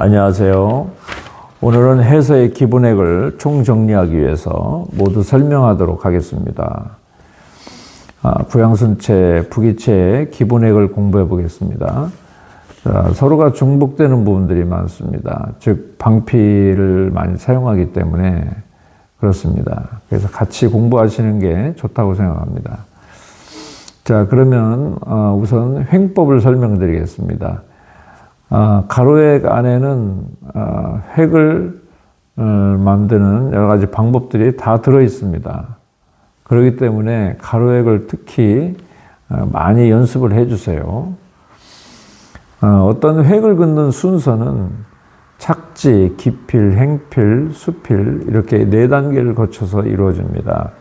안녕하세요. 오늘은 해서의 기본액을 총정리하기 위해서 모두 설명하도록 하겠습니다. 부양순체, 부기체의 기본액을 공부해 보겠습니다. 서로가 중복되는 부분들이 많습니다. 즉 방피를 많이 사용하기 때문에 그렇습니다. 그래서 같이 공부하시는 게 좋다고 생각합니다. 자, 그러면 우선 횡법을 설명드리겠습니다. 가로획 안에는 획을 만드는 여러 가지 방법들이 다 들어 있습니다. 그렇기 때문에 가로획을 특히 많이 연습을 해 주세요. 어떤 획을 긋는 순서는 착지, 기필, 행필, 수필 이렇게 4단계를 거쳐서 이루어집니다.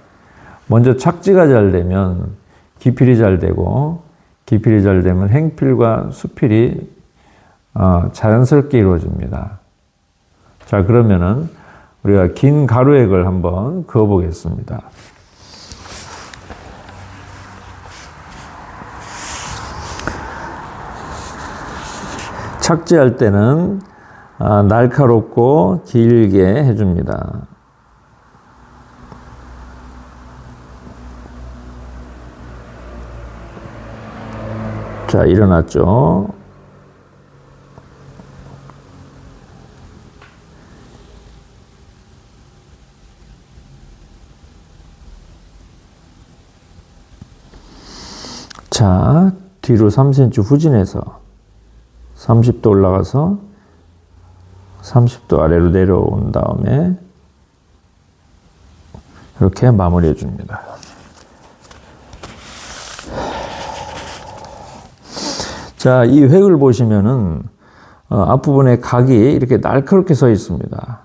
먼저 착지가 잘 되면 기필이 잘 되고, 기필이 잘 되면 행필과 수필이 자연스럽게 이루어집니다. 자, 그러면은 우리가 긴 가로획을 한번 그어 보겠습니다. 착지할 때는 날카롭고 길게 해줍니다. 자, 일어났죠? 자, 뒤로 3cm 후진해서 30도 올라가서 30도 아래로 내려온 다음에 이렇게 마무리해 줍니다. 자, 이 획을 보시면은 앞부분에 각이 이렇게 날카롭게 서 있습니다.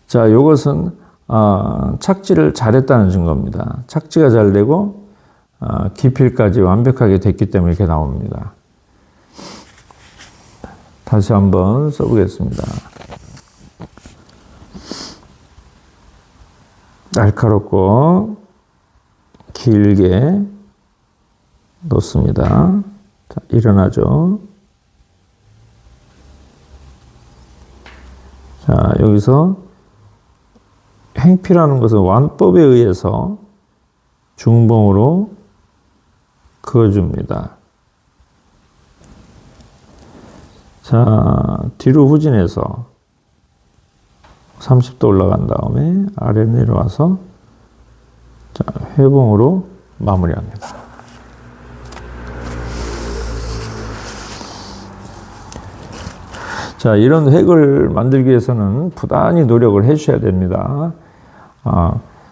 자, 이것은 착지를 잘했다는 증거입니다. 착지가 잘 되고 기필까지 완벽하게 됐기 때문에 이렇게 나옵니다. 다시 한번 써보겠습니다. 날카롭고 길게 놓습니다. 자, 일어나죠. 자, 여기서 행필하는 것은 완법에 의해서 중봉으로 그어줍니다. 자, 뒤로 후진해서 30도 올라간 다음에 아래 내려와서 자, 회봉으로 마무리합니다. 자, 이런 획을 만들기 위해서는 부단히 노력을 해 주셔야 됩니다.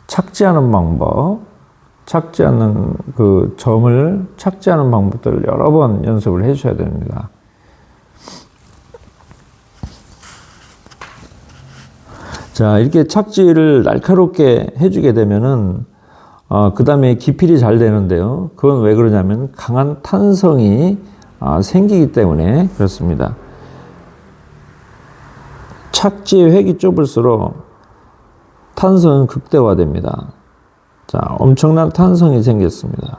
착지하는 방법, 착지하는 그 점을 착지하는 방법들을 여러 번 연습을 해 주셔야 됩니다. 자, 이렇게 착지를 날카롭게 해주게 되면은, 그 다음에 기필이 잘 되는데요. 그건 왜 그러냐면 강한 탄성이 생기기 때문에 그렇습니다. 착지의 획이 좁을수록 탄성은 극대화됩니다. 자, 엄청난 탄성이 생겼습니다.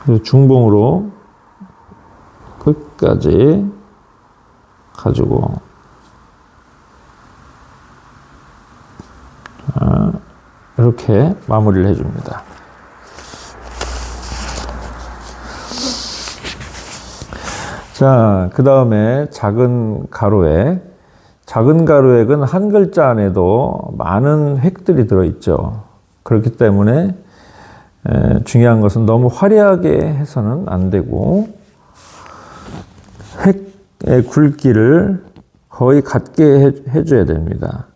그래서 중봉으로 끝까지 가지고 이렇게 마무리를 해줍니다. 자, 그 다음에 작은 가로획. 작은 가로획은 한 글자 안에도 많은 획들이 들어있죠. 그렇기 때문에 중요한 것은 너무 화려하게 해서는 안 되고 획의 굵기를 거의 같게 해줘야 됩니다.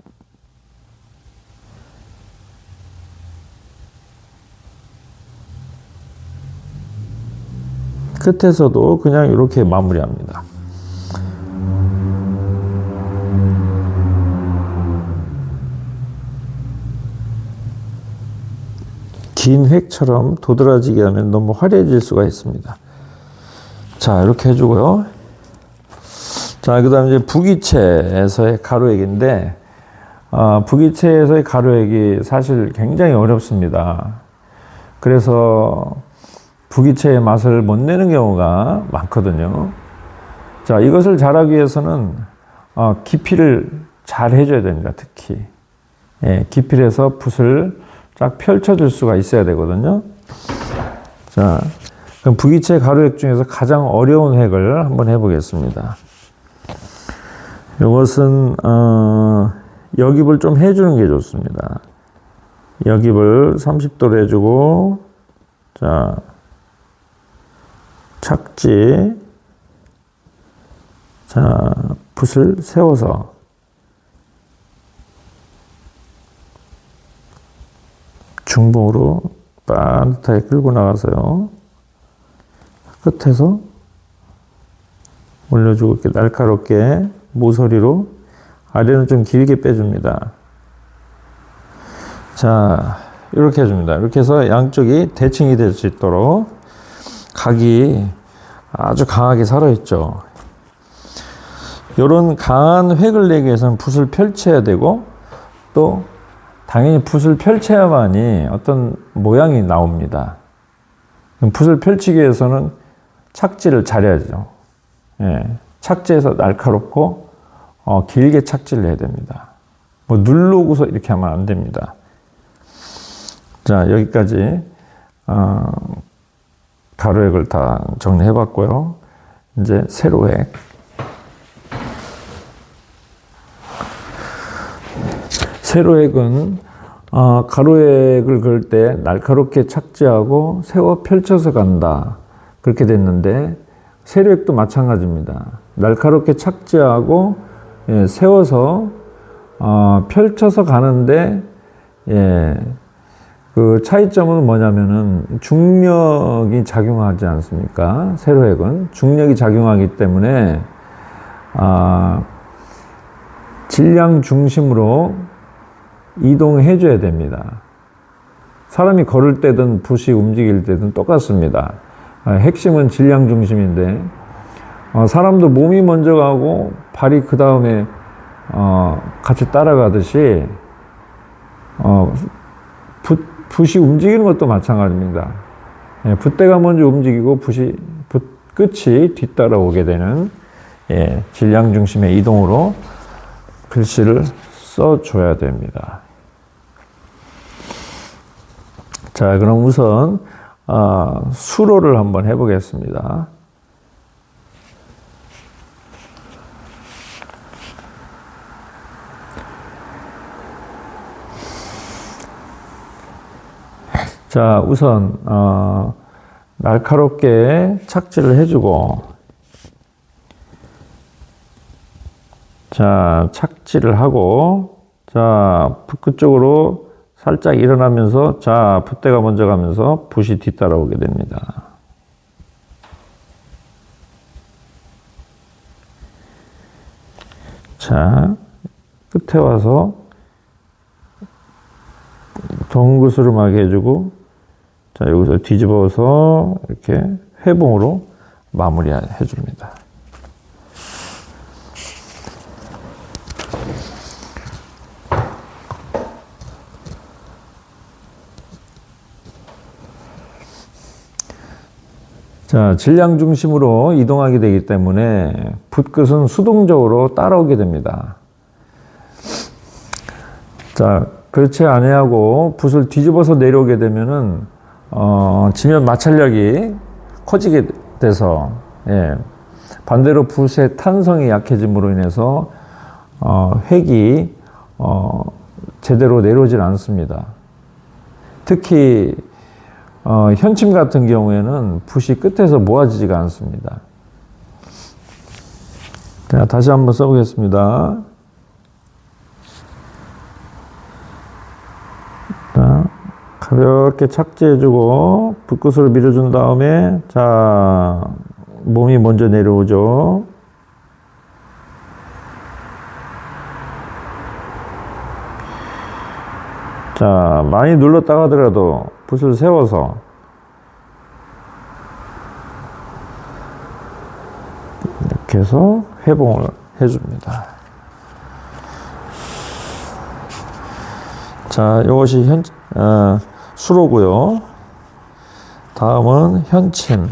끝에서도 그냥 이렇게 마무리합니다. 긴 획처럼 도드라지게 하면 너무 화려해질 수가 있습니다. 자, 이렇게 해주고요. 자, 그 다음에 이제 부기체에서의 가로획인데, 부기체에서의 가로획이 사실 굉장히 어렵습니다. 그래서 부기체의 맛을 못 내는 경우가 많거든요. 자, 이것을 잘하기 위해서는 기필을 잘 해줘야 됩니다. 특히 기필해서 붓을 쫙 펼쳐줄 수가 있어야 되거든요. 자, 그럼 부기체 가루획 중에서 가장 어려운 획을 한번 해보겠습니다. 이것은 여깁을 좀 해주는 게 좋습니다. 여깁을 30도로 해주고, 자, 착지, 자, 붓을 세워서 중봉으로 반듯하게 끌고 나가서요. 끝에서 올려주고 이렇게 날카롭게 모서리로 아래는 좀 길게 빼줍니다. 자, 이렇게 해줍니다. 이렇게 해서 양쪽이 대칭이 될 수 있도록 각이 아주 강하게 살아있죠. 이런 강한 획을 내기 위해서는 붓을 펼쳐야 되고, 또 당연히 붓을 펼쳐야만이 어떤 모양이 나옵니다. 붓을 펼치기 위해서는 착지를 잘해야죠. 착지해서 날카롭고 길게 착지를 해야 됩니다. 뭐 누르고서 이렇게 하면 안 됩니다. 자, 여기까지 가로획을 다 정리해 봤고요. 이제 세로획. 세로획은 가로획을 그을 때 날카롭게 착지하고 세워 펼쳐서 간다. 그렇게 됐는데 세로획도 마찬가지입니다. 날카롭게 착지하고 세워서 펼쳐서 가는데 그 차이점은 뭐냐면은 중력이 작용하지 않습니까? 세로획은 중력이 작용하기 때문에 질량 중심으로 이동해 줘야 됩니다. 사람이 걸을 때든 붓이 움직일 때든 똑같습니다. 핵심은 질량 중심인데 사람도 몸이 먼저 가고 발이 그 다음에 같이 따라가듯이 붓이 움직이는 것도 마찬가지입니다. 붓대가 먼저 움직이고 붓 끝이 뒤따라오게 되는 질량 중심의 이동으로 글씨를 써줘야 됩니다. 자, 그럼 우선 수로를 한번 해보겠습니다. 자, 우선 날카롭게 착지를 해주고, 자, 착지를 하고, 자, 붓 끝쪽으로 살짝 일어나면서, 자, 붓대가 먼저 가면서 붓이 뒤따라오게 됩니다. 자, 끝에 와서 동그스름하게 해주고, 자, 여기서 뒤집어서 이렇게 회봉으로 마무리해 줍니다. 자, 질량 중심으로 이동하게 되기 때문에 붓끝은 수동적으로 따라오게 됩니다. 자, 그렇지 아니하고 붓을 뒤집어서 내려오게 되면은 지면 마찰력이 커지게 돼서 반대로 붓의 탄성이 약해짐으로 인해서 획이 제대로 내려오질 않습니다. 특히 현침 같은 경우에는 붓이 끝에서 모아지지가 않습니다. 자, 다시 한번 써보겠습니다. 자, 가볍게 착지해주고 붓끝으로 밀어준 다음에, 자, 몸이 먼저 내려오죠. 자, 많이 눌렀다 하더라도 붓을 세워서 이렇게 해서 회봉을 해줍니다. 자, 이것이 수로고요. 다음은 현침.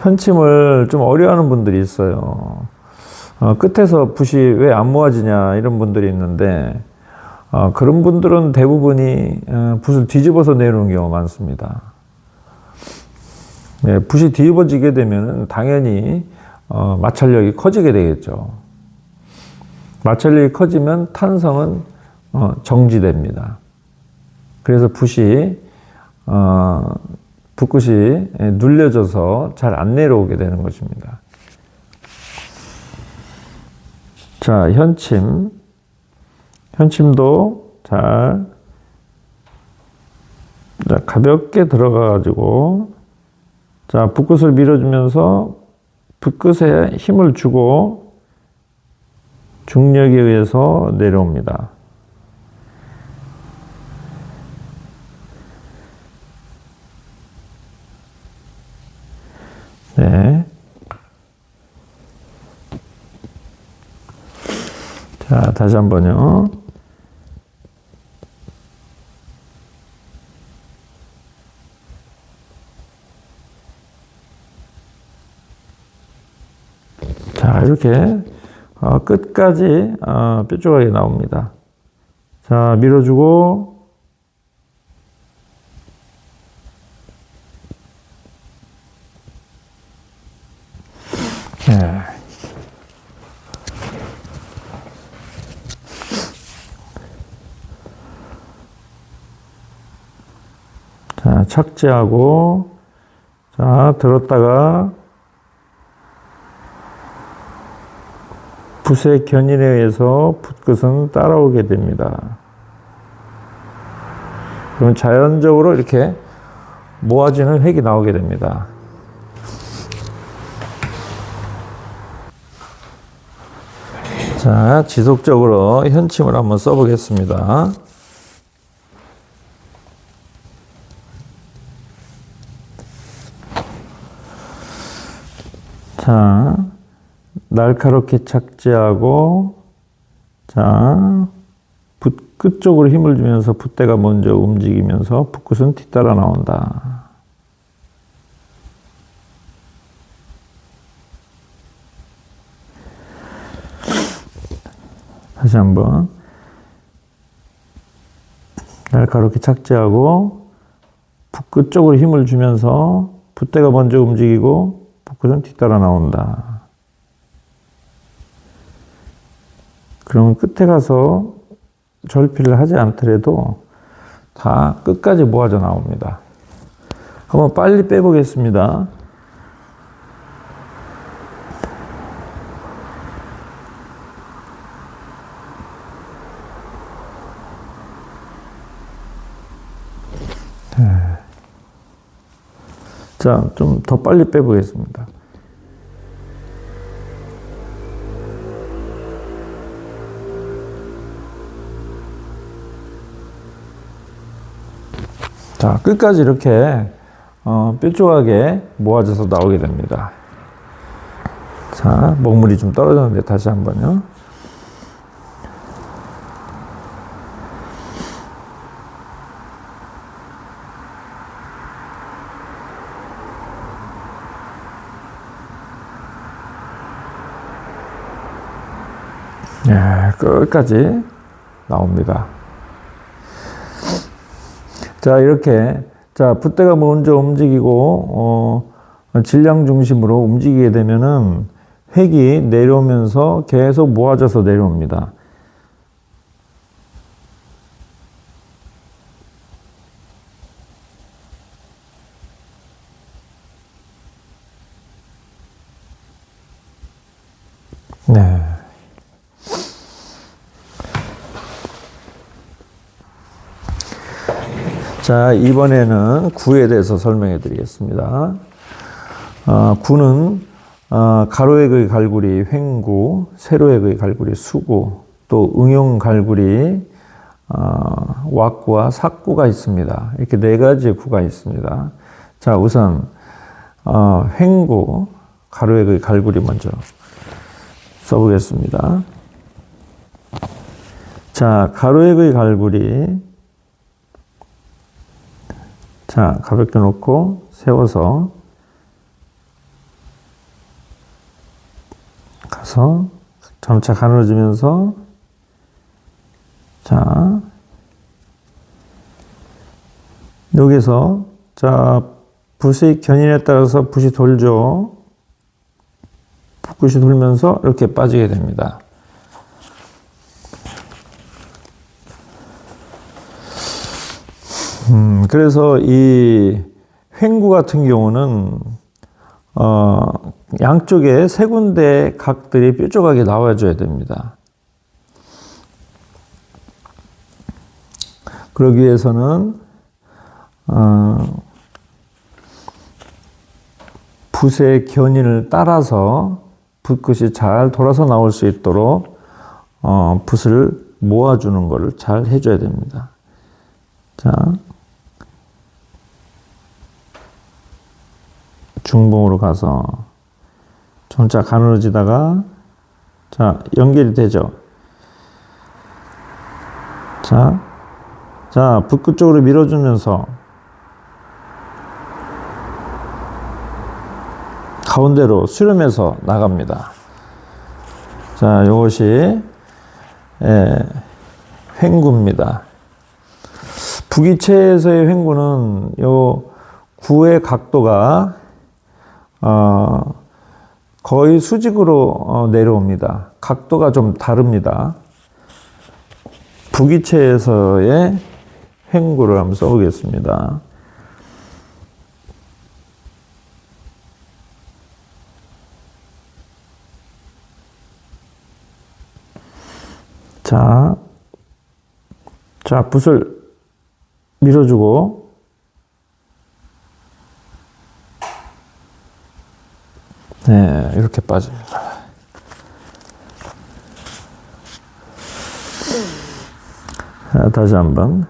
현침을 좀 어려워하는 분들이 있어요. 끝에서 붓이 왜 안 모아지냐 이런 분들이 있는데 그런 분들은 대부분이 붓을 뒤집어서 내려오는 경우가 많습니다. 네, 붓이 뒤집어지게 되면 당연히 마찰력이 커지게 되겠죠. 마찰력이 커지면 탄성은 정지됩니다. 그래서 붓이 붓끝이 눌려져서 잘 안 내려오게 되는 것입니다. 자, 현침. 현침도 잘 가볍게 들어가가지고 자, 붓끝을 밀어주면서 붓끝에 힘을 주고 중력에 의해서 내려옵니다. 네. 자, 다시 한번요. 자, 이렇게 끝까지 뾰족하게 나옵니다. 자, 밀어주고 네. 자, 착지하고 자, 들었다가 붓의 견인에 의해서 붓끝은 따라오게 됩니다. 그럼 자연적으로 이렇게 모아지는 획이 나오게 됩니다. 자, 지속적으로 현침을 한번 써보겠습니다. 자, 날카롭게 착지하고, 자, 붓끝 쪽으로 힘을 주면서 붓대가 먼저 움직이면서 붓끝은 뒤따라 나온다. 다시 한번. 날카롭게 착지하고, 붓끝 쪽으로 힘을 주면서 붓대가 먼저 움직이고, 붓끝은 뒤따라 나온다. 그러면 끝에 가서 절필을 하지 않더라도 다 끝까지 모아져 나옵니다. 한번 빨리 빼보겠습니다. 자, 좀 더 빨리 빼보겠습니다. 자, 끝까지 이렇게 뾰족하게 모아져서 나오게 됩니다. 자, 먹물이 좀 떨어졌는데 다시 한번요. 예, 끝까지 나옵니다. 자, 이렇게, 자, 붓대가 먼저 움직이고, 질량 중심으로 움직이게 되면은 획이 내려오면서 계속 모아져서 내려옵니다. 네. 자, 이번에는 구에 대해서 설명해 드리겠습니다. 구는 가로획의 갈고리 횡구, 세로획의 갈고리 수구, 또 응용 갈고리 왁구와 삭구가 있습니다. 이렇게 네 가지의 구가 있습니다. 자, 우선 횡구, 가로획의 갈고리 먼저 써보겠습니다. 자, 가로획의 갈고리 자, 가볍게 놓고 세워서 가서 점차 가늘어지면서 자, 여기서 자, 붓의 견인에 따라서 붓이 돌죠. 붓끝이 돌면서 이렇게 빠지게 됩니다. 그래서 이 횡구 같은 경우는 양쪽에 세 군데 각들이 뾰족하게 나와줘야 됩니다. 그러기 위해서는 붓의 견인을 따라서 붓끝이 잘 돌아서 나올 수 있도록 붓을 모아주는 것을 잘 해줘야 됩니다. 자, 중봉으로 가서 점차 가늘어지다가 자, 연결이 되죠. 자, 붓끝 쪽으로 밀어주면서 가운데로 수렴해서 나갑니다. 자, 이것이 횡구입니다. 부기체에서의 횡구는 요 구의 각도가 거의 수직으로 내려옵니다. 각도가 좀 다릅니다. 부기체에서의 횡구를 한번 써보겠습니다. 자, 붓을 밀어주고 네, 이렇게 빠집니다. 자, 다시 한번.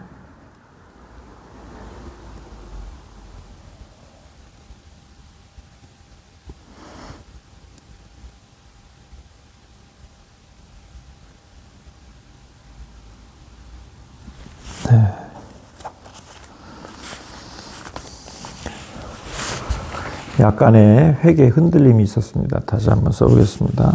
네. 약간의 획의 흔들림이 있었습니다. 다시 한번 써보겠습니다.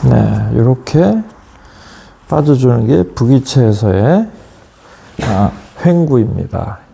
네, 이렇게 빠져주는 게 부기체에서의 횡구입니다.